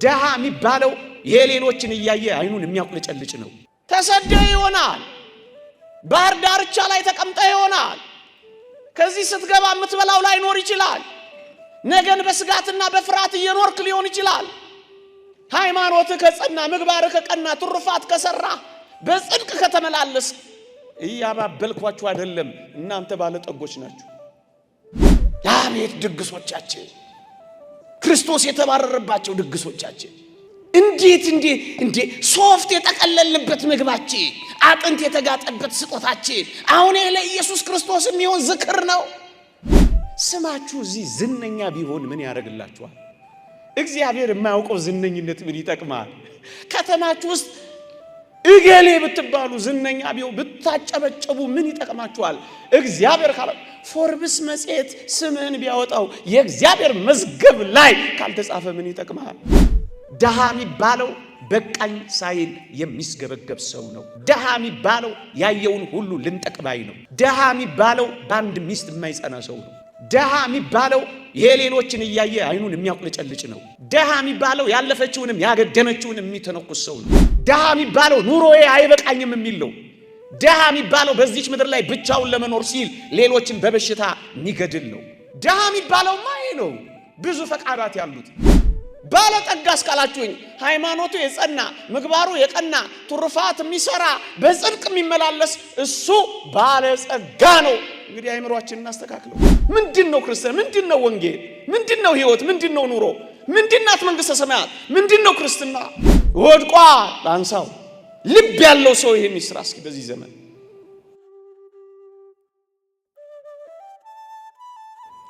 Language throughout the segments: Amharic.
ደሃ የሚባለው የሌሎችን እያየ አይኑን የሚያቁለጨልጭ ነው። ተሰደህ ይሆናል። ባህር ዳርቻ ላይ ተቀምጠህ ይሆናል። ከዚህ ስትገባ የምትበላው ላይኖር ይችላል። ነገን በስጋትና በፍርሃት እየኖርክ ሊሆን ይችላል። ሃይማኖትህ ከጸና፣ ምግባርህ ከቀና፣ ትሩፋት ከሰራ፣ በጽድቅ ከተመላለስ እያባበልኳችሁ አይደለም፣ እናንተ ባለጠጎች ናችሁ። አቤት ድግሶቻችን! ክርስቶስ የተባረረባቸው ድግሶቻችን! እንዴት ሶፍት የተቀለልበት ምግባችን፣ አጥንት የተጋጠበት ስጦታችን አሁን ለኢየሱስ ክርስቶስ የሚሆን ዝክር ነው። ስማችሁ እዚህ ዝነኛ ቢሆን ምን ያደርግላችኋል? እግዚአብሔር የማያውቀው ዝነኝነት ምን ይጠቅማል? ከተማችሁ ውስጥ እገሌ ብትባሉ ዝነኛ ቢሆን ብታጨበጨቡ ምን ይጠቅማችኋል? እግዚአብሔር ካለ ፎርብስ መጽሔት ስምህን ቢያወጣው የእግዚአብሔር መዝገብ ላይ ካልተጻፈ ምን ይጠቅማል? ደሃ የሚባለው በቃኝ ሳይል የሚስገበገብ ሰው ነው። ደሃ የሚባለው ያየውን ሁሉ ልንጠቅባይ ነው። ደሃ የሚባለው በአንድ ሚስት የማይጸና ሰው ነው። ደሃ የሚባለው የሌሎችን እያየ አይኑን የሚያቁለጨልጭ ነው። ደሃ የሚባለው ያለፈችውንም ያገደመችውንም የሚተነኩስ ሰው ነው። ደሃ የሚባለው ኑሮዬ አይበቃኝም የሚል ነው። ደሃ የሚባለው በዚች ምድር ላይ ብቻውን ለመኖር ሲል ሌሎችን በበሽታ የሚገድል ነው። ደሃ የሚባለው ማይ ነው። ብዙ ፈቃዳት ያሉት ባለጠጋ እስካላችሁኝ ሃይማኖቱ የጸና ምግባሩ የቀና ትሩፋት የሚሰራ በጽድቅ የሚመላለስ እሱ ባለጸጋ ነው። እንግዲህ አይምሮአችንን እናስተካክለው። ምንድነው ክርስቲያን? ምንድነው ወንጌል? ምንድነው ህይወት? ምንድነው ኑሮ? ምንድናት መንግስተ ሰማያት? ምንድነው ክርስትና? ወድቋ ላንሳው። ልብ ያለው ሰው ይሄን ይስራ እስኪ በዚህ ዘመን።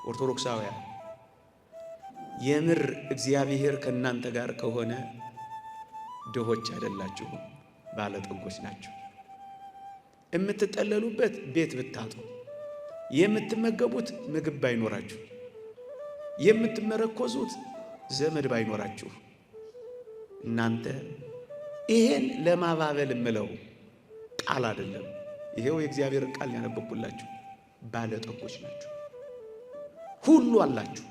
ኦርቶዶክሳውያን የምር እግዚአብሔር ከእናንተ ጋር ከሆነ ድሆች አይደላችሁም፣ ባለጠጎች ናችሁ። የምትጠለሉበት ቤት ብታጡ፣ የምትመገቡት ምግብ ባይኖራችሁ፣ የምትመረኮዙት ዘመድ ባይኖራችሁ፣ እናንተ ይሄን ለማባበል የምለው ቃል አይደለም። ይሄው የእግዚአብሔር ቃል ያነበብኩላችሁ። ባለጠጎች ናችሁ፣ ሁሉ አላችሁ።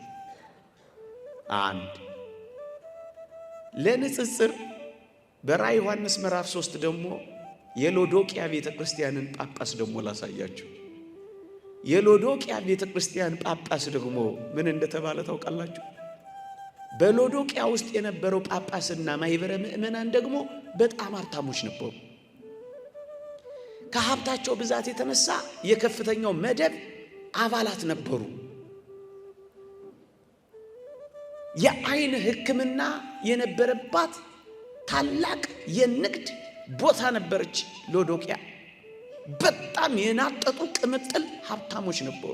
አንድ ለንጽጽር በራዕየ ዮሐንስ ምዕራፍ 3 ደግሞ የሎዶቅያ ቤተክርስቲያንን ጳጳስ ደግሞ ላሳያችሁ። የሎዶቅያ ቤተክርስቲያን ጳጳስ ደግሞ ምን እንደተባለ ታውቃላችሁ? በሎዶቅያ ውስጥ የነበረው ጳጳስና ማህበረ ምእመናን ደግሞ በጣም ሀብታሞች ነበሩ። ከሀብታቸው ብዛት የተነሳ የከፍተኛው መደብ አባላት ነበሩ። የአይን ሕክምና የነበረባት ታላቅ የንግድ ቦታ ነበረች ሎዶቅያ። በጣም የናጠጡ ቅምጥል ሀብታሞች ነበሩ።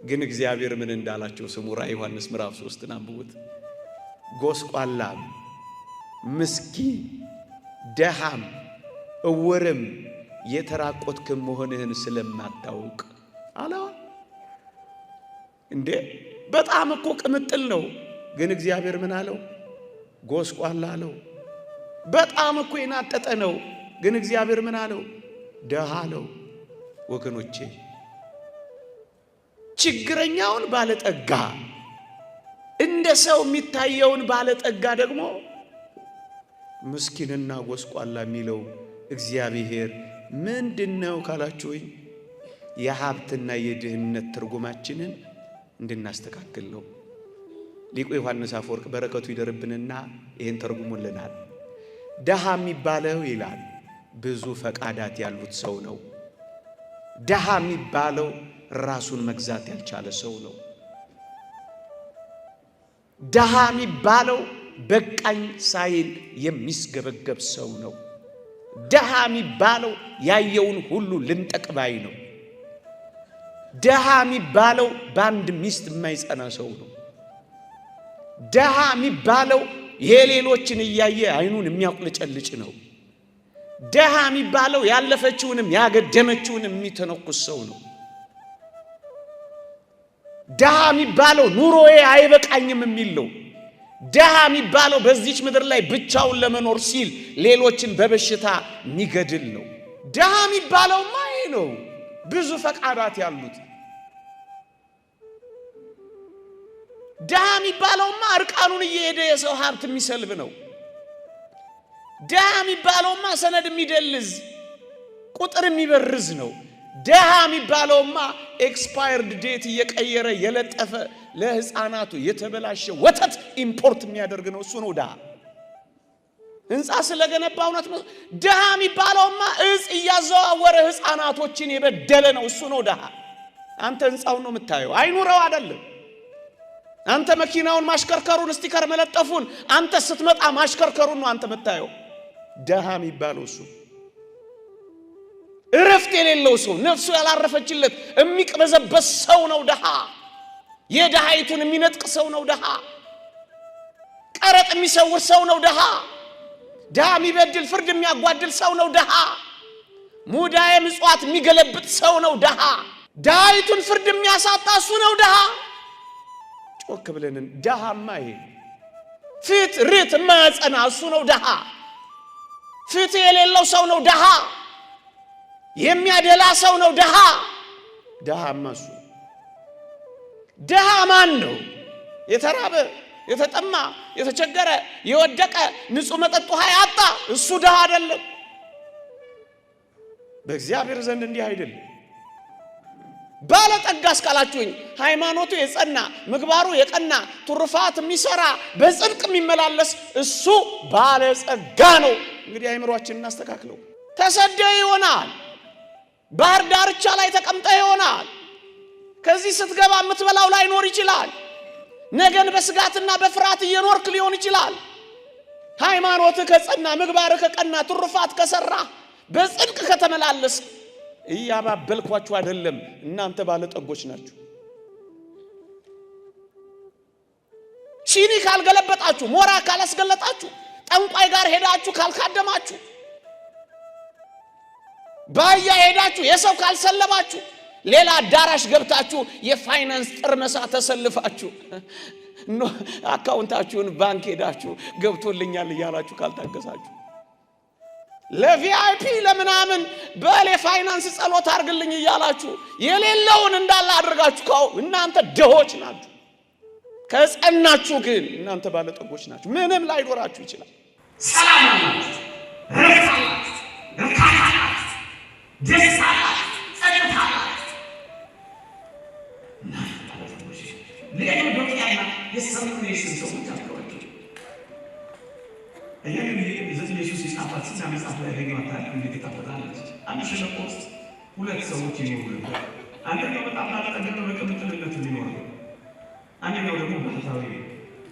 ግን እግዚአብሔር ምን እንዳላቸው ስሙ። ራዕየ ዮሐንስ ምዕራፍ 3 አንብቡት። ጎስቋላም፣ ምስኪን፣ ደሃም፣ እውርም የተራቆትክም መሆንህን ስለማታውቅ አላ እንዴ! በጣም እኮ ቅምጥል ነው። ግን እግዚአብሔር ምን አለው? ጎስቋላ አለው። በጣም እኮ የናጠጠ ነው። ግን እግዚአብሔር ምን አለው? ደሃ አለው። ወገኖቼ ችግረኛውን ባለጠጋ፣ እንደ ሰው የሚታየውን ባለጠጋ ደግሞ ምስኪንና ጎስቋላ የሚለው እግዚአብሔር ምንድነው ካላችሁኝ የሀብትና የድህነት ትርጉማችንን እንድናስተካክል ነው። ሊቁ ዮሐንስ አፈወርቅ በረከቱ ይደርብንና ይህን ተርጉሙልናል። ደሃ የሚባለው ይላል ብዙ ፈቃዳት ያሉት ሰው ነው። ደሃ የሚባለው ራሱን መግዛት ያልቻለ ሰው ነው። ደሃ የሚባለው በቃኝ ሳይል የሚስገበገብ ሰው ነው። ደሃ የሚባለው ያየውን ሁሉ ልንጠቅባይ ነው። ደሃ የሚባለው በአንድ ሚስት የማይጸና ሰው ነው። ደሃ የሚባለው የሌሎችን እያየ አይኑን የሚያቁለጨልጭ ነው። ደሃ የሚባለው ያለፈችውንም ያገደመችውንም የሚተነኩስ ሰው ነው። ደሃ የሚባለው ኑሮዬ አይበቃኝም የሚል ነው። ደሃ የሚባለው በዚች ምድር ላይ ብቻውን ለመኖር ሲል ሌሎችን በበሽታ የሚገድል ነው። ደሃ የሚባለው ማይ ነው። ብዙ ፈቃዳት ያሉት ድሃ የሚባለውማ እርቃኑን እየሄደ የሰው ሀብት የሚሰልብ ነው። ድሃ የሚባለውማ ሰነድ የሚደልዝ ቁጥር የሚበርዝ ነው። ድሃ የሚባለውማ ኤክስፓየርድ ዴት እየቀየረ የለጠፈ ለህፃናቱ የተበላሸ ወተት ኢምፖርት የሚያደርግ ነው። እሱ ነው ድሃ። ህንፃ ስለገነባ እውነት ነው። ድሃ የሚባለውማ እጽ እያዘዋወረ ህፃናቶችን የበደለ ነው። እሱ ነው ድሃ። አንተ ህንፃውን ነው የምታየው፣ አይኑረው አይደለም። አንተ መኪናውን ማሽከርከሩን ስቲከር መለጠፉን አንተ ስትመጣ ማሽከርከሩን ነው አንተ የምታየው። ድሃ የሚባለው እሱ እረፍት የሌለው ሰው፣ ነፍሱ ያላረፈችለት የሚቅበዘበዝ ሰው ነው ድሃ። የድሃይቱን የሚነጥቅ ሰው ነው ድሃ። ቀረጥ የሚሰውር ሰው ነው ድሃ። ድሃ የሚበድል ፍርድ የሚያጓድል ሰው ነው ድሃ። ሙዳየ ምጽዋት የሚገለብጥ ሰው ነው ድሃ። ድሃይቱን ፍርድ የሚያሳጣ እሱ ነው ድሃ። ጮክ ብለን ድሃማ ይሄ ፍት ርት የማያጸና እሱ ነው ድሃ። ፍትህ የሌለው ሰው ነው ድሃ። የሚያደላ ሰው ነው ድሃ። ድሃማ እሱ። ድሃ ማን ነው? የተራበ የተጠማ የተቸገረ የወደቀ ንጹህ መጠጥ ውሃ ያጣ እሱ ድሃ አይደለም። በእግዚአብሔር ዘንድ እንዲህ አይደለም። ባለጠጋ እስካላችሁኝ ሃይማኖቱ የጸና ምግባሩ የቀና ትሩፋት የሚሰራ በጽድቅ የሚመላለስ እሱ ባለጸጋ ነው። እንግዲህ አይምሮአችንን እናስተካክለው። ተሰደህ ይሆናል፣ ባህር ዳርቻ ላይ ተቀምጠህ ይሆናል። ከዚህ ስትገባ የምትበላው ላይኖር ይችላል። ነገን በስጋትና በፍርሃት እየኖርክ ሊሆን ይችላል። ሃይማኖትህ ከጸና ምግባርህ ከቀና ትሩፋት ከሰራ በጽድቅ ከተመላለስ እያባበልኳችሁ አይደለም፣ እናንተ ባለጠጎች ናችሁ። ሲኒ ካልገለበጣችሁ፣ ሞራ ካላስገለጣችሁ፣ ጠንቋይ ጋር ሄዳችሁ ካልካደማችሁ፣ ባያ ሄዳችሁ የሰው ካልሰለባችሁ፣ ሌላ አዳራሽ ገብታችሁ የፋይናንስ ጥርመሳ ተሰልፋችሁ አካውንታችሁን ባንክ ሄዳችሁ ገብቶልኛል እያላችሁ ካልታገሳችሁ፣ ለቪአይፒ ለምናምን በሌ ፋይናንስ ጸሎት አድርግልኝ እያላችሁ የሌለውን እንዳለ አድርጋችሁ እናንተ ደሆች ናችሁ። ከጸናችሁ ግን እናንተ ባለጠጎች ናችሁ። ምንም ላይኖራችሁ ይችላል። ሰላም ነው፣ ረፍት ነው፣ እርካታ ነው፣ ደስታ ነው፣ ጸጥታ ነው። ሌላው ደግሞ የሰሙን ሰዎች አጥተዋቸው እያሉ የዘጠኝ ኢየሱስ የጻፋት ሲና መጽሐፍ ላይ ያገኘዋታል። እንዴት ታፈታለች? አንድ ሸለቆ ውስጥ ሁለት ሰዎች ይኖሩ ነበር። አንደኛው በጣም ባለጠጋ በቅምጥልነት የሚኖር ነው። አንደኛው ደግሞ ባህታዊ ነው።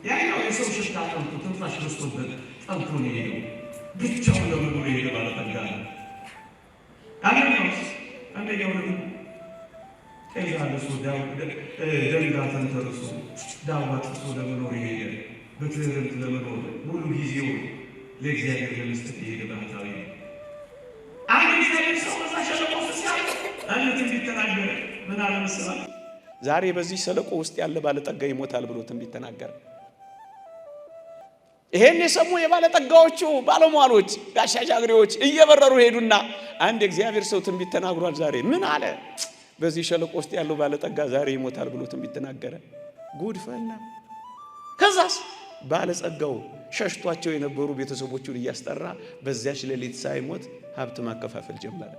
ያኛው የሰው ሽታ ጠምቶ ትንፋሽ በዝቶበት ጠምቶ ነው የሄደው። ብቻውን ለመኖር የሄደ ባለጠጋ ነው። አንደኛው ደግሞ ጤዛ ለሶ ደንጋተን ተርሶ ዳዋ ጥሶ ለመኖር የሄደ በትህርምት ለመኖር ሙሉ ጊዜው ለእግዚአብሔር ለመስጠት የሄደ ባህታዊ ነው። አንድ እግዚአብሔር ሰው በዛ ሸለቆ ውስጥ ሲያልፍ አንድ ትንቢት ተናገረ። ምን አለ መሰላችሁ? ዛሬ በዚህ ሸለቆ ውስጥ ያለ ባለጠጋ ይሞታል ብሎ ትንቢት ተናገረ። ይሄን የሰሙ የባለጠጋዎቹ ባለሟሎች ጋሻ ጃግሬዎች እየበረሩ ሄዱና አንድ እግዚአብሔር ሰው ትንቢት ተናግሯል ዛሬ። ምን አለ? በዚህ ሸለቆ ውስጥ ያለው ባለጠጋ ዛሬ ይሞታል ብሎ ትንቢት ተናገረ። ጉድ ፈላ። ከዛስ ባለጸጋው ሸሽቷቸው የነበሩ ቤተሰቦቹን እያስጠራ በዚያች ሌሊት ሳይሞት ሀብት ማከፋፈል ጀመረ።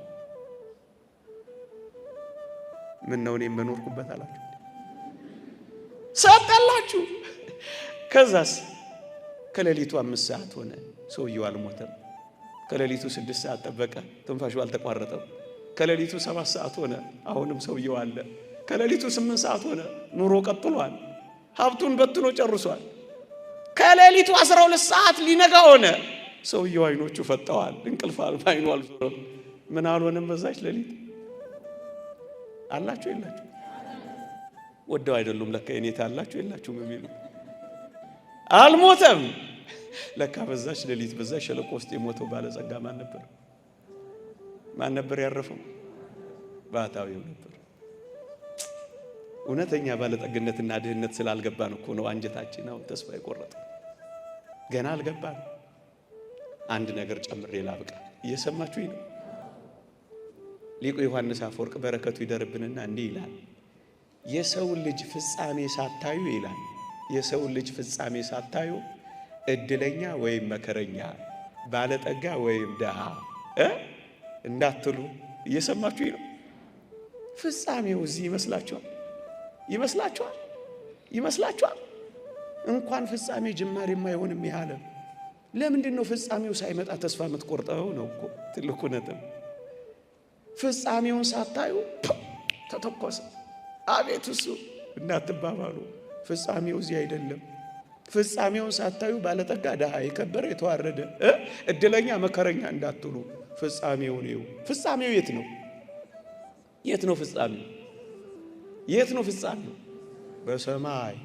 ምን ነው እኔም በኖርኩበት አላችሁ፣ ሰጠላችሁ። ከዛስ ከሌሊቱ 5 ሰዓት ሆነ፣ ሰውየው አልሞተም። ከሌሊቱ 6 ሰዓት ጠበቀ፣ ትንፋሹ አልተቋረጠም። ከሌሊቱ 7 ሰዓት ሆነ፣ አሁንም ሰውየው አለ። ከሌሊቱ 8 ሰዓት ሆነ፣ ኑሮ ቀጥሏል። ሀብቱን በትኖ ጨርሷል። ከሌሊቱ 12 ሰዓት ሊነጋ ሆነ፣ ሰውየው አይኖቹ ፈጠዋል። እንቅልፍ አይኑ አልዞረም። ምን አልሆነም? በዛች ሌሊት አላችሁ የላችሁ? ወደው አይደሉም ለካ የኔታ አላችሁ የላችሁም የሚሉ አልሞተም። ለካ በዛች ሌሊት በዛች ሸለቆ ውስጥ የሞተው ባለጸጋ ማን ነበር? ማን ነበር ያረፈው? ባህታዊው ነበር። እውነተኛ ባለጠግነትና ድህነት ስላልገባን እኮ ነው አንጀታችን አሁን ተስፋ የቆረጠ። ገና አልገባን። አንድ ነገር ጨምሬ ላብቃ። እየሰማችሁኝ ነው? ሊቁ ዮሐንስ አፈወርቅ በረከቱ ይደርብንና እንዲህ ይላል፣ የሰው ልጅ ፍጻሜ ሳታዩ ይላል የሰው ልጅ ፍጻሜ ሳታዩ እድለኛ ወይም መከረኛ ባለጠጋ ወይም ደሃ እንዳትሉ እየሰማችሁ ነው። ፍጻሜው እዚህ ይመስላችኋል? እንኳን ፍጻሜ ጅማሬ የማይሆንም ያለም ለምንድን ነው ፍጻሜው ሳይመጣ ተስፋ የምትቆርጠው ነው እኮ ትልቁ ነጥብ። ፍጻሜውን ሳታዩ ተተኮሰ አቤት እሱ እንዳትባባሉ። ፍጻሜው እዚህ አይደለም። ፍጻሜውን ሳታዩ ባለጠጋ ደሃ የከበረ የተዋረደ እድለኛ መከረኛ እንዳትሉ ፍጻሜውን ይው። ፍጻሜው የት ነው ፍጻሜው? በሰማይ።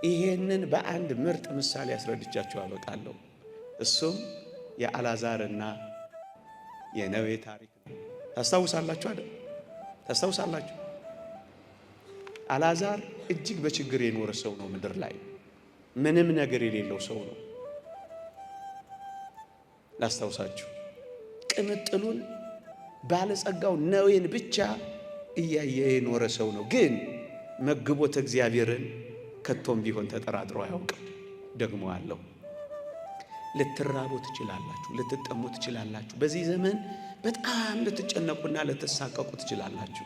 ይሄንን በአንድ ምርጥ ምሳሌ ያስረድቻችሁ አበቃለሁ። እሱም የአልዓዛርና የነዌ ታሪክ ነው። ታስታውሳላችሁ አይደል? አልዓዛር እጅግ በችግር የኖረ ሰው ነው። ምድር ላይ ምንም ነገር የሌለው ሰው ነው። ላስታውሳችሁ፣ ቅምጥሉን ባለጸጋው ነዌን ብቻ እያየ የኖረ ሰው ነው። ግን መግቦት እግዚአብሔርን ከቶም ቢሆን ተጠራጥሮ አያውቅም። ደግሞ አለው። ልትራቡ ትችላላችሁ፣ ልትጠሙ ትችላላችሁ። በዚህ ዘመን በጣም ልትጨነቁና ልትሳቀቁ ትችላላችሁ።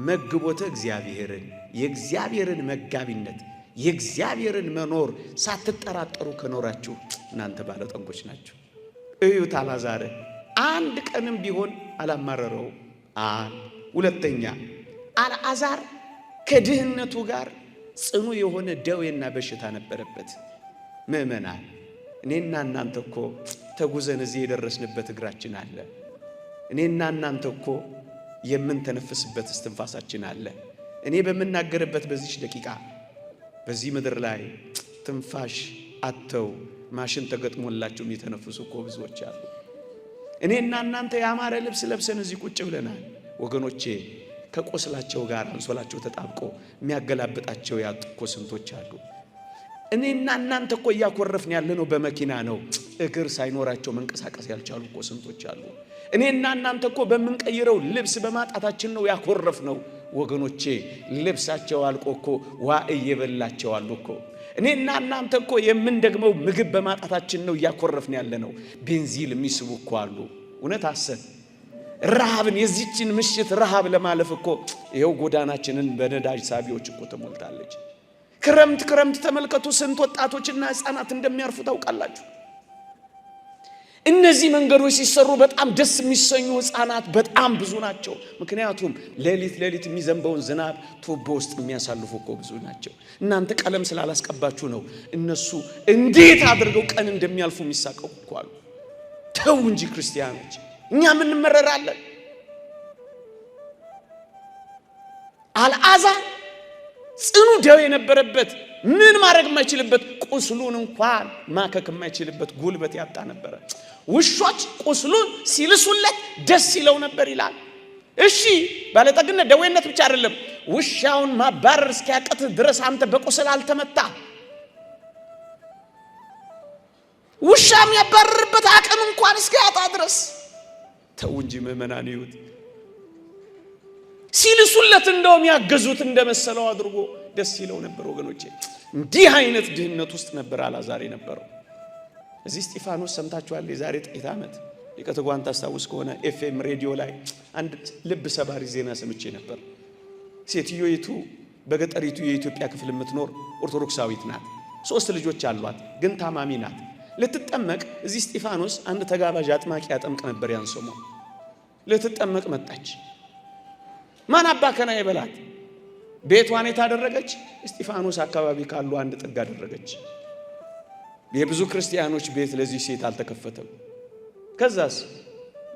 መግቦተ እግዚአብሔርን፣ የእግዚአብሔርን መጋቢነት፣ የእግዚአብሔርን መኖር ሳትጠራጠሩ ከኖራችሁ እናንተ ባለጠጎች ናችሁ። እዩት፣ አልዓዛር አንድ ቀንም ቢሆን አላማረረው። ሁለተኛ፣ አልዓዛር ከድህነቱ ጋር ጽኑ የሆነ ደዌና በሽታ ነበረበት። ምእመናን፣ እኔና እናንተ እኮ ተጉዘን እዚህ የደረስንበት እግራችን አለ። እኔና እናንተ እኮ የምንተነፍስበት እስትንፋሳችን አለ። እኔ በምናገርበት በዚህ ደቂቃ በዚህ ምድር ላይ ትንፋሽ አጥተው ማሽን ተገጥሞላቸው የሚተነፍሱ እኮ ብዙዎች አሉ። እኔና እናንተ ያማረ ልብስ ለብሰን እዚህ ቁጭ ብለናል። ወገኖቼ ከቆስላቸው ጋር አንሶላቸው ተጣብቆ የሚያገላብጣቸው ያጡ እኮ ስንቶች አሉ። እኔና እናንተ እኮ እያኮረፍን ያለነው በመኪና ነው። እግር ሳይኖራቸው መንቀሳቀስ ያልቻሉ እኮ ስንቶች አሉ። እኔና እናንተ እኮ በምንቀይረው ልብስ በማጣታችን ነው ያኮረፍነው። ወገኖቼ ልብሳቸው አልቆ እኮ ዋዕይ የበላቸው አሉ እኮ። እኔና እናንተ እኮ የምንደግመው ምግብ በማጣታችን ነው እያኮረፍን ያለነው። ቤንዚል የሚስቡ እኮ አሉ። እውነት አሰብ ረሃብን የዚችን ምሽት ረሃብ ለማለፍ እኮ ይኸው ጎዳናችንን በነዳጅ ሳቢዎች እኮ ተሞልታለች። ክረምት ተመልከቱ፣ ስንት ወጣቶችና ሕፃናት እንደሚያርፉ ታውቃላችሁ። እነዚህ መንገዶች ሲሰሩ በጣም ደስ የሚሰኙ ሕፃናት በጣም ብዙ ናቸው። ምክንያቱም ሌሊት የሚዘንበውን ዝናብ ቱቦ ውስጥ የሚያሳልፉ እኮ ብዙ ናቸው። እናንተ ቀለም ስላላስቀባችሁ ነው እነሱ እንዴት አድርገው ቀን እንደሚያልፉ የሚሳቀቁ እኮ አሉ። ተው እንጂ ክርስቲያኖች፣ እኛ ምን እንመረራለን? አልዓዛር ጽኑ ደዌ የነበረበት ምን ማድረግ የማይችልበት ቁስሉን እንኳን ማከክ የማይችልበት ጉልበት ያጣ ነበረ። ውሾች ቁስሉን ሲልሱለት ደስ ይለው ነበር ይላል። እሺ ባለጠግነት ደዌነት ብቻ አይደለም፣ ውሻውን ማባረር እስኪያቅት ድረስ አንተ በቁስል አልተመታ። ውሻ የሚያባረርበት አቅም እንኳን እስኪያጣ ድረስ። ተው እንጂ ምእመናን፣ ይሁት ሲልሱለት እንደውም ያገዙት እንደመሰለው አድርጎ ደስ ይለው ነበር። ወገኖቼ እንዲህ አይነት ድህነት ውስጥ ነበር አልዓዛር የነበረው። እዚህ እስጢፋኖስ ሰምታችኋል። የዛሬ ጥቂት ዓመት ሊቀ ትጉሃን ታስታውስ ከሆነ ኤፍኤም ሬዲዮ ላይ አንድ ልብ ሰባሪ ዜና ሰምቼ ነበር። ሴትዮይቱ በገጠሪቱ የኢትዮጵያ ክፍል የምትኖር ኦርቶዶክሳዊት ናት። 3 ልጆች አሏት፣ ግን ታማሚ ናት። ልትጠመቅ እዚህ እስጢፋኖስ አንድ ተጋባዥ አጥማቂ ያጠምቅ ነበር። ያን ሰሞን ልትጠመቅ መጣች። ማን አባከና ይበላት? ቤቷን የታደረገች እስጢፋኖስ አካባቢ ካሉ አንድ ጥግ አደረገች። የብዙ ክርስቲያኖች ቤት ለዚህ ሴት አልተከፈተም። ከዛስ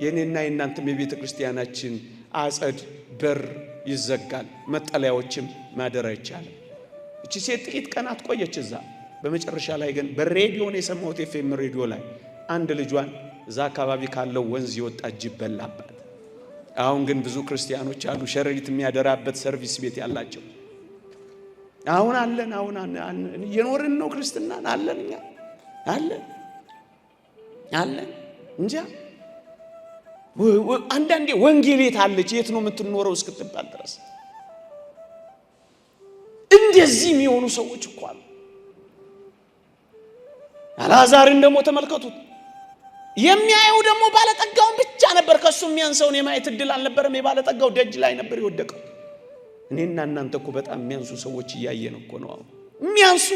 የኔና የናንተም የቤተ ክርስቲያናችን አጸድ በር ይዘጋል፣ መጠለያዎችም ማደር አይቻልም። እቺ ሴት ጥቂት ቀናት ቆየች እዛ። በመጨረሻ ላይ ግን በሬዲዮ ነው የሰማሁት፣ ኤፍኤም ሬዲዮ ላይ አንድ ልጇን እዛ አካባቢ ካለው ወንዝ የወጣ ጅብ በላባት። አሁን ግን ብዙ ክርስቲያኖች አሉ ሸረሪት የሚያደራበት ሰርቪስ ቤት ያላቸው። አሁን አለን እየኖርን ነው ክርስትናን አለን እኛ አለን እንጃ። አንዳንዴ ወንጌል የት አለች የት ነው የምትኖረው እስክትባል ድረስ እንደዚህ የሚሆኑ ሰዎች እኮ አሉ። አልዓዛርን ደግሞ ተመልከቱት። የሚያየው ደግሞ ባለጠጋውን ብቻ ነበር። ከሱ የሚያንሰውን የማየት እድል አልነበረም። የባለጠጋው ደጅ ላይ ነበር የወደቀው። እኔና እናንተ እኮ በጣም የሚያንሱ ሰዎች እያየን እኮ ነው አሁን። የሚያንሱ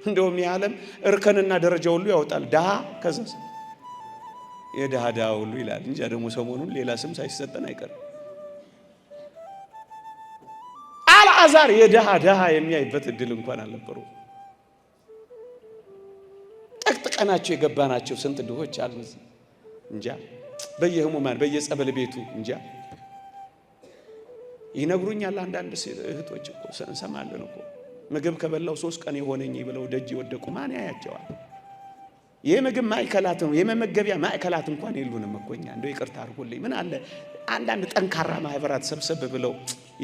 እንደውም የዓለም እርከንና ደረጃ ሁሉ ያወጣል። ድሃ ከዛስ የድሃ ድሃ ሁሉ ይላል እንጂ ደግሞ ሰሞኑን ሌላ ስም ሳይሰጠን አይቀርም። አልዓዛር የድሃ ድሃ የሚያይበት እድል እንኳን አልነበረው። ጠቅጥቀናቸው የገባናቸው ስንት ድሆች አሉ እንጃ። በየህሙማን በየጸበል ቤቱ እንጃ ይነግሩኛል። አንዳንድ እህቶች እኮ እንሰማለን እኮ ምግብ ከበላው 3 ቀን የሆነኝ ብለው ደጅ ይወደቁ። ማን ያያቸዋል? የምግብ ማዕከላት ነው የመመገቢያ ማዕከላት እንኳን የሉንም እኮ እኛ። እንደው ይቅርታ አድርጉልኝ። ምን አለ አንዳንድ ጠንካራ ማህበራት ሰብሰብ ብለው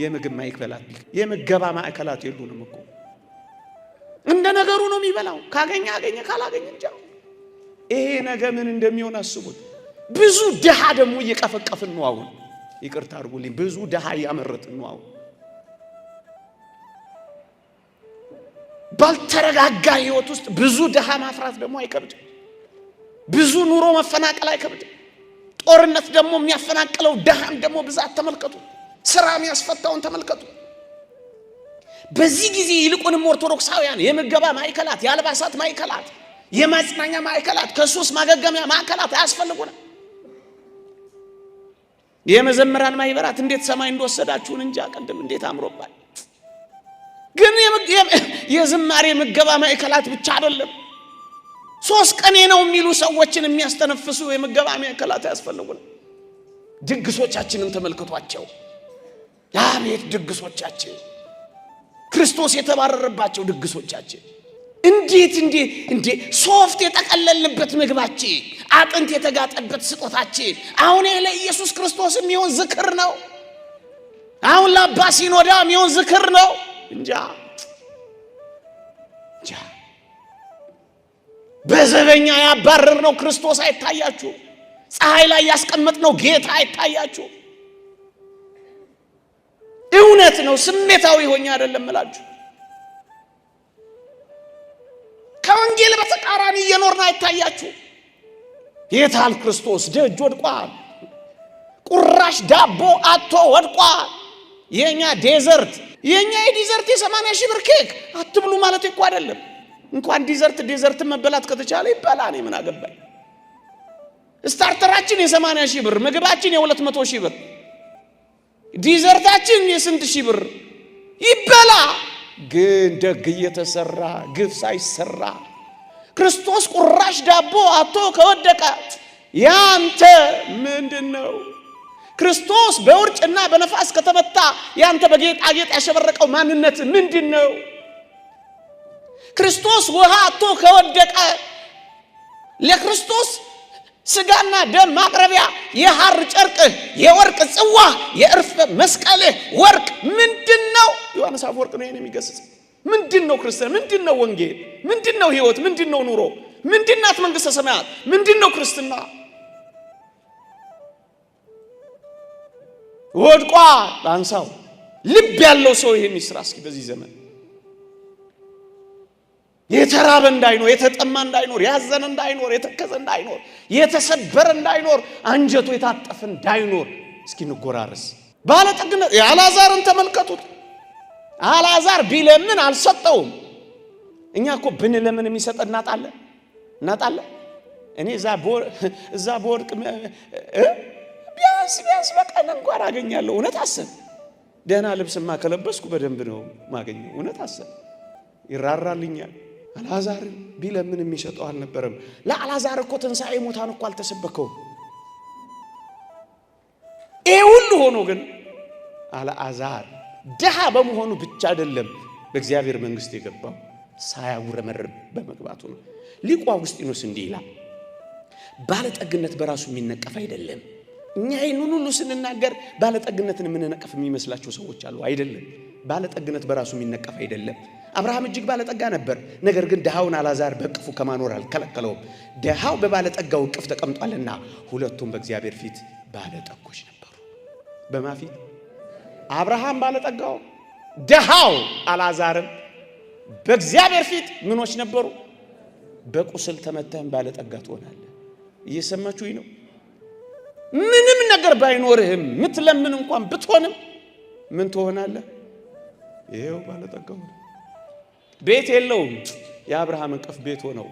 የምግብ ማዕከላት የምገባ ማዕከላት የሉንም እኮ። እንደ ነገሩ ነው የሚበላው። ካገኘ አገኘ፣ ካላገኘ እንጃ። ይሄ ነገ ምን እንደሚሆን አስቡት። ብዙ ድሃ ደግሞ እየቀፈቀፍን ነው አሁን። ይቅርታ አድርጉልኝ። ብዙ ድሃ እያመረጥን ነው አሁን። ባልተረጋጋ ህይወት ውስጥ ብዙ ድሃ ማፍራት ደግሞ አይከብድም። ብዙ ኑሮ መፈናቀል አይከብድም። ጦርነት ደግሞ የሚያፈናቅለው ድሃን ደግሞ ብዛት ተመልከቱ። ስራ የሚያስፈታውን ተመልከቱ። በዚህ ጊዜ ይልቁንም ኦርቶዶክሳውያን የምገባ ማዕከላት፣ የአልባሳት ማዕከላት፣ የማጽናኛ ማዕከላት፣ ከሱስ ማገገሚያ ማዕከላት አያስፈልጉንም። የመዘምራን ማህበራት እንዴት ሰማይ እንደወሰዳችሁን እንጃ። ቀደም እንዴት አምሮባል። ግን የዝማሬ ምገባ ማዕከላት ብቻ አይደለም። 3 ቀኔ ነው የሚሉ ሰዎችን የሚያስተነፍሱ የምገባ ማዕከላት ያስፈልጉናል። ድግሶቻችንን ተመልከቷቸው። አቤት ድግሶቻችን! ክርስቶስ የተባረረባቸው ድግሶቻችን! እንዴት ሶፍት የተቀለልንበት ምግባችን፣ አጥንት የተጋጠበት ስጦታችን አሁን ለኢየሱስ ክርስቶስ የሚሆን ዝክር ነው። አሁን ለአባ ሲኖዳ የሚሆን ዝክር ነው። እንጃ በዘበኛ ያባረርነው ክርስቶስ አይታያችሁ? ፀሐይ ላይ ያስቀመጥነው ጌታ አይታያችሁ? እውነት ነው። ስሜታዊ ሆኜ አይደለም እላችሁ። ከወንጌል በተቃራኒ እየኖርን አይታያችሁ? የታል ክርስቶስ? ደጅ ወድቋል። ቁራሽ ዳቦ አጥቶ ወድቋል። የኛ ዴዘርት የዲዘርት የ80 ሺህ ብር ኬክ አትብሉ ማለት እኮ አይደለም። እንኳን ዲዘርት መበላት ከተቻለ ይበላ። እኔ ምን አገባኝ? ስታርተራችን የ80 ሺህ ብር፣ ምግባችን የ200 ሺህ ብር፣ ዲዘርታችን የስንት ሺህ ብር ይበላ። ግን ደግ እየተሰራ ግፍ ሳይሰራ ክርስቶስ ቁራሽ ዳቦ አጥቶ ከወደቀ ያንተ ምንድነው? ክርስቶስ በውርጭና በነፋስ ከተመታ ያንተ በጌጣጌጥ ያሸበረቀው ማንነት ምንድነው? ክርስቶስ ውሃ አጥቶ ከወደቀ ለክርስቶስ ስጋና ደም ማቅረቢያ የሐር ጨርቅህ፣ የወርቅ ጽዋ፣ የእርፍ መስቀልህ ወርቅ ምንድነው? ዮሐንስ አፈወርቅ ነው የሚገስጽ። ምንድነው ክርስቲያን? ምንድነው ወንጌል? ምንድነው ህይወት? ምንድነው ኑሮ? ምንድናት መንግስተ ሰማያት? ምንድነው ክርስትና? ወድቋ አንሳው። ልብ ያለው ሰው ይሄን ይስራ እስኪ። በዚህ ዘመን የተራበ እንዳይኖር፣ የተጠማ እንዳይኖር፣ ያዘነ እንዳይኖር፣ የተከዘ እንዳይኖር፣ የተሰበረ እንዳይኖር፣ አንጀቱ የታጠፈ እንዳይኖር እስኪ እንጎራረስ። ባለጠግነት የአልዓዛርን ተመልከቱት። አልዓዛር ቢለምን አልሰጠውም። እኛ እኮ ብንለምን የሚሰጠን እናጣለን። እኔ እዛ በወርቅ ቢያንስ በቀን እንኳን አገኛለሁ። እውነት አሰብ። ደህና ልብስማ ከለበስኩ በደንብ ነው ማገኘው። እውነት አሰብ። ይራራልኛል። አልዓዛር ቢለምን የሚሰጠው አልነበረም። ለአልዓዛር እኮ ትንሣኤ ሙታን እኮ አልተሰበከውም። ይሄ ሁሉ ሆኖ ግን አልዓዛር ድሃ በመሆኑ ብቻ አይደለም በእግዚአብሔር መንግስት የገባው፣ ሳያጉረመርም በመግባቱ ነው። ሊቁ አውግስጢኖስ እንዲህ ይላል፣ ባለጠግነት በራሱ የሚነቀፍ አይደለም። እኛ ይህንን ሁሉ ስንናገር ባለጠግነትን የምንነቀፍ የሚመስላቸው ሰዎች አሉ። አይደለም። ባለጠግነት በራሱ የሚነቀፍ አይደለም። አብርሃም እጅግ ባለጠጋ ነበር። ነገር ግን ድሃውን አልዓዛር በእቅፉ ከማኖር አልከለከለውም። ድሃው በባለጠጋው እቅፍ ተቀምጧልና ሁለቱም በእግዚአብሔር ፊት ባለጠጎች ነበሩ። በማ ፊት? አብርሃም ባለጠጋው፣ ድሃው አልዓዛርም በእግዚአብሔር ፊት ምኖች ነበሩ? በቁስል ተመተህም ባለጠጋ ትሆናለህ። እየሰማችሁኝ ነው? ምንም ነገር ባይኖርህም ምትለምን እንኳን ብትሆንም ምን ትሆናለህ? ይሄው ባለጠጋ ሆነ። ቤት የለውም፣ የአብርሃም እቅፍ ቤት ሆነው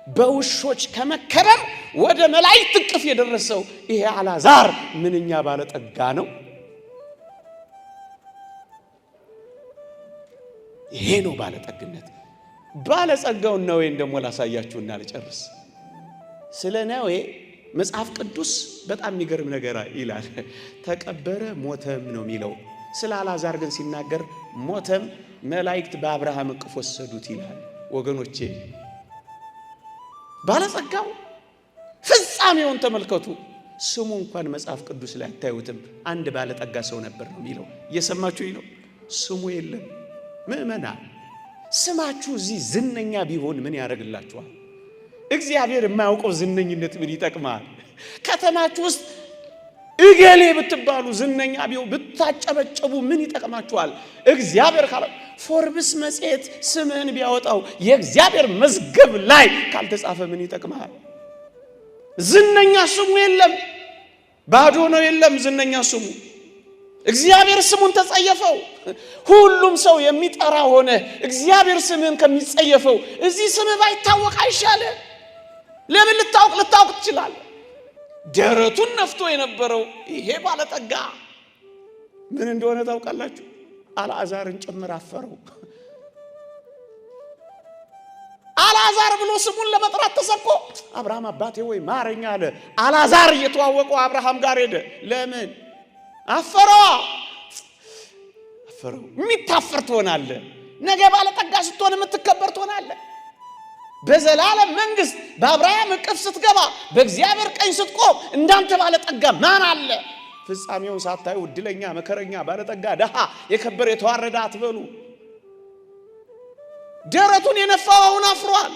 በውሾች ከመከበር ወደ መላእክት እቅፍ የደረሰው ይሄ አልዓዛር ምንኛ ባለጠጋ ነው። ይሄ ነው ባለጠግነት። ባለጸጋውን ነዌን ደግሞ ላሳያችሁና ልጨርስ። ስለ ነዌ መጽሐፍ ቅዱስ በጣም የሚገርም ነገር ይላል። ተቀበረ ሞተም ነው የሚለው። ስለ አልዓዛር ግን ሲናገር ሞተም መላእክት በአብርሃም እቅፍ ወሰዱት ይላል። ወገኖቼ ባለጸጋው ፍጻሜውን ተመልከቱ። ስሙ እንኳን መጽሐፍ ቅዱስ ላይ አታዩትም። አንድ ባለጠጋ ሰው ነበር ነው የሚለው። እየሰማችሁኝ ነው? ስሙ የለም። ምእመናን ስማችሁ እዚህ ዝነኛ ቢሆን ምን ያደርግላችኋል? እግዚአብሔር የማያውቀው ዝነኝነት ምን ይጠቅማል? ከተማችሁ ውስጥ እገሌ ብትባሉ ዝነኛ ቢሆን ብታጨበጨቡ ምን ይጠቅማችኋል? እግዚአብሔር ካለ ፎርብስ መጽሔት ስምህን ቢያወጣው የእግዚአብሔር መዝገብ ላይ ካልተጻፈ ምን ይጠቅማል? ዝነኛ ስሙ የለም፣ ባዶ ነው። የለም ዝነኛ ስሙ። እግዚአብሔር ስሙን ተጸየፈው። ሁሉም ሰው የሚጠራ ሆነ። እግዚአብሔር ስምህን ከሚጸየፈው እዚህ ስምህ ባይታወቅ አይሻልህ? ለምን ልታውቅ ትችላለህ? ደረቱን ነፍቶ የነበረው ይሄ ባለጠጋ ምን እንደሆነ ታውቃላችሁ? አልዓዛርን ጭምር አፈረው። አልዓዛር ብሎ ስሙን ለመጥራት ተሰቆ አብርሃም አባቴ ወይ ማረኛ አለ። አልዓዛር እየተዋወቀው አብርሃም ጋር ሄደ። ለምን አፈረው? የሚታፈር ትሆናለህ። ነገ ባለጠጋ ስትሆን የምትከበር ትሆናለህ። በዘላለም መንግስት በአብርሃም እቅፍ ስትገባ በእግዚአብሔር ቀኝ ስትቆም እንዳንተ ባለጠጋ ማን አለ? ፍጻሜውን ሳታዩ እድለኛ፣ መከረኛ፣ ባለጠጋ፣ ደሃ፣ የከበረ የተዋረደ አትበሉ። ደረቱን የነፋው አሁን አፍሯል።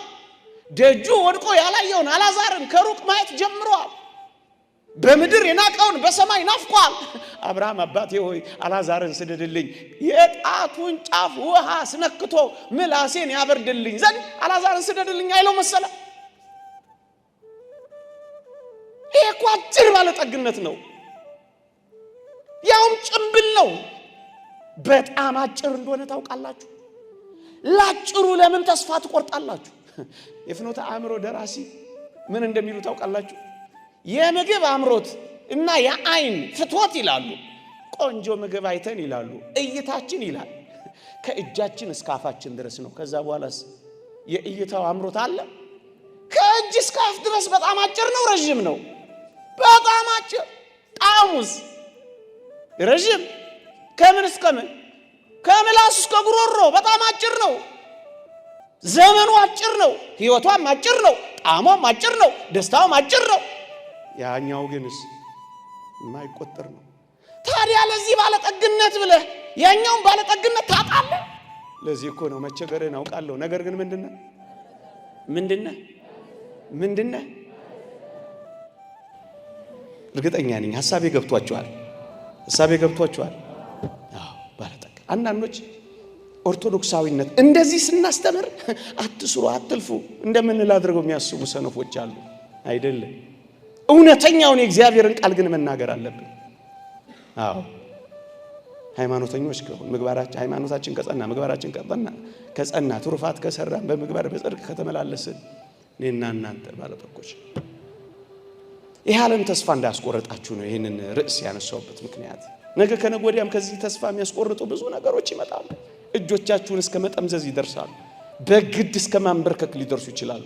ደጁ ወድቆ ያላየውን አልዓዛርን ከሩቅ ማየት ጀምሯል። በምድር የናቀውን በሰማይ ናፍቋል። አብርሃም አባቴ ሆይ አልዓዛርን ስደድልኝ፣ የጣቱን ጫፍ ውሃ ስነክቶ ምላሴን ያበርድልኝ ዘንድ አልዓዛርን ስደድልኝ አይለው መሰለ? ይሄ እኮ አጭር ባለጠግነት ነው፣ ያውም ጭምብል ነው። በጣም አጭር እንደሆነ ታውቃላችሁ? ላጭሩ ለምን ተስፋ ትቆርጣላችሁ? የፍኖተ አእምሮ ደራሲ ምን እንደሚሉ ታውቃላችሁ? የምግብ አምሮት እና የአይን ፍትወት ይላሉ። ቆንጆ ምግብ አይተን ይላሉ እይታችን ይላል ከእጃችን እስከ አፋችን ድረስ ነው። ከዛ በኋላስ የእይታው አምሮት አለ? ከእጅ እስከ አፍ ድረስ በጣም አጭር ነው? ረጅም ነው? በጣም አጭር። ጣዕሙስ ረጅም። ከምን እስከ ምን? ከምላስ እስከ ጉሮሮ በጣም አጭር ነው። ዘመኑ አጭር ነው። ህይወቷም አጭር ነው። ጣዕሟም አጭር ነው። ደስታውም አጭር ነው። ያኛው ግንስ የማይቆጠር ነው። ታዲያ ለዚህ ባለጠግነት ብለህ ያኛውን ባለጠግነት ታጣለህ? ለዚህ እኮ ነው መቸገርን አውቃለሁ። ነገር ግን ምንድነህ? እርግጠኛ ነኝ ሐሳቤ ገብቷችኋል። አዎ ባለጠጋ። አንዳንዶች ኦርቶዶክሳዊነት እንደዚህ ስናስተምር አትስሩ፣ አትልፉ እንደምንል አድርገው የሚያስቡ ሰነፎች አሉ። አይደለም። እውነተኛውን የእግዚአብሔርን ቃል ግን መናገር አለብን። አዎ ሃይማኖተኞች ከሆን ምግባራችን ሃይማኖታችን ከጸና ምግባራችን ከጸና ትሩፋት ከሰራን በምግባር በጽድቅ ከተመላለስን እኔና እናንተ ባለጠጎች። ይህ ዓለም ተስፋ እንዳያስቆርጣችሁ ነው ይህንን ርዕስ ያነሳውበት ምክንያት። ነገ ከነገ ወዲያም ከዚህ ተስፋ የሚያስቆርጡ ብዙ ነገሮች ይመጣሉ። እጆቻችሁን እስከ መጠምዘዝ ይደርሳሉ። በግድ እስከ ማንበርከክ ሊደርሱ ይችላሉ።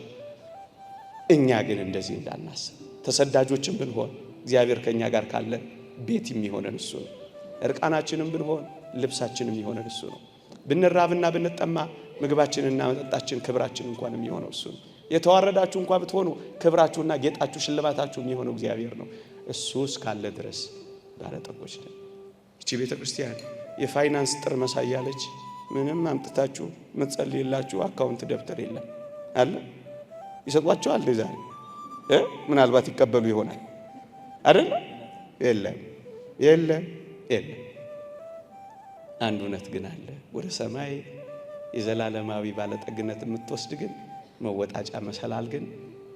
እኛ ግን እንደዚህ እንዳናስብ። ተሰዳጆችን ብንሆን እግዚአብሔር ከኛ ጋር ካለ ቤት የሚሆነን እሱ ነው። እርቃናችንም ብንሆን ልብሳችንም የሚሆነን እሱ ነው። ብንራብና ብንጠማ ምግባችንና መጠጣችን ክብራችን እንኳን የሚሆነው እሱ ነው። የተዋረዳችሁ እንኳን ብትሆኑ ክብራችሁና ጌጣችሁ ሽልማታችሁ የሚሆነው እግዚአብሔር ነው። እሱ እስካለ ድረስ ባለጠጎች ነን። እቺ ቤተ ክርስቲያን የፋይናንስ ጥር መሳያለች። ምንም አምጥታችሁ መጸልይላችሁ አካውንት ደብተር የለም አለ። ይሰጧቸዋል ዛሬ ምናልባት ይቀበሉ ይሆናል አይደል? የለም። አንድ እውነት ግን አለ። ወደ ሰማይ የዘላለማዊ ባለጠግነት የምትወስድ ግን መወጣጫ መሰላል ግን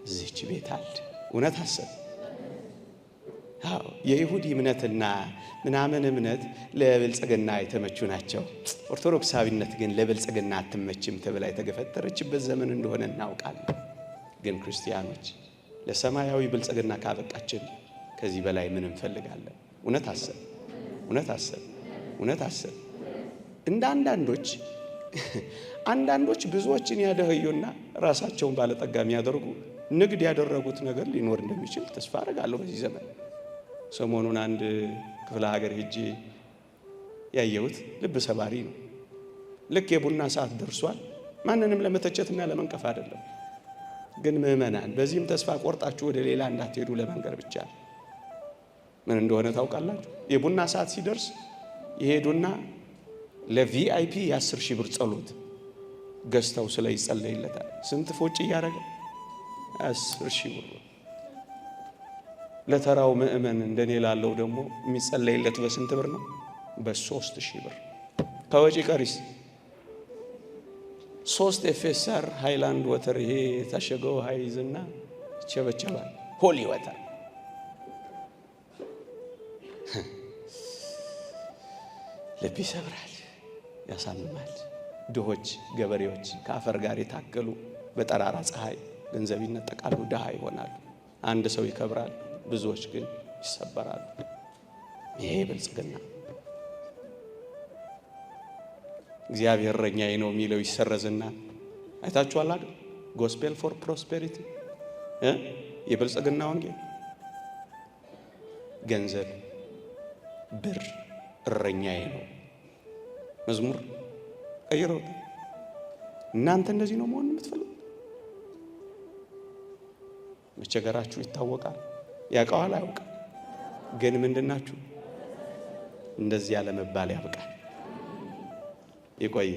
እዚች ቤት አለ። እውነት አሰብ የይሁዲ እምነትና ምናምን እምነት ለብልጽግና የተመቹ ናቸው። ኦርቶዶክሳዊነት ግን ለብልጽግና አትመችም ተብላ የተገፈተረችበት ዘመን እንደሆነ እናውቃለን። ግን ክርስቲያኖች ለሰማያዊ ብልጽግና ካበቃችን ከዚህ በላይ ምን እንፈልጋለን? እውነት አሰብ እውነት አሰብ እውነት አሰብ። እንደ አንዳንዶች ብዙዎችን ያደህዩና ራሳቸውን ባለጠጋ የሚያደርጉ ንግድ ያደረጉት ነገር ሊኖር እንደሚችል ተስፋ አደርጋለሁ በዚህ ዘመን። ሰሞኑን አንድ ክፍለ ሀገር ሄጄ ያየሁት ልብ ሰባሪ ነው። ልክ የቡና ሰዓት ደርሷል። ማንንም ለመተቸትና ለመንቀፍ አይደለም፣ ግን ምዕመናን በዚህም ተስፋ ቆርጣችሁ ወደ ሌላ እንዳትሄዱ ለመንገር ብቻ። ምን እንደሆነ ታውቃላችሁ? የቡና ሰዓት ሲደርስ ይሄዱና ለቪአይፒ የ10,000 ብር ጸሎት ገዝተው ስለ ይጸለይለታል። ስንት ፎጭ እያደረገ 10,000 ብር። ለተራው ምእመን እንደኔ ላለው ደግሞ የሚጸለይለት በስንት ብር ነው? በ3,000 ብር። ከወጪ ቀሪስ 3 ኤፌሳር ሃይላንድ ወተር ይሄ የታሸገው ሃይዝና ቸበቸባል። ሆሊ ወተር ልብ ይሰብራል፣ ያሳምማል። ድሆች ገበሬዎች ከአፈር ጋር የታገሉ በጠራራ ፀሐይ ገንዘብ ይነጠቃሉ፣ ድሃ ይሆናሉ። አንድ ሰው ይከብራል፣ ብዙዎች ግን ይሰበራሉ። ይሄ ብልጽግና እግዚአብሔር እረኛዬ ነው የሚለው ይሰረዝና አይታችኋል አይደል? ጎስፔል ፎር ፕሮስፔሪቲ የብልጽግና ወንጌል ገንዘብ፣ ብር እረኛዬ ነው። መዝሙር ቀይረው። እናንተ እንደዚህ ነው መሆን የምትፈልጉ? መቸገራችሁ ይታወቃል። ያውቀዋል አያውቅም? ግን ምንድናችሁ? እንደዚህ ያለ መባል ያብቃል። ይቆየ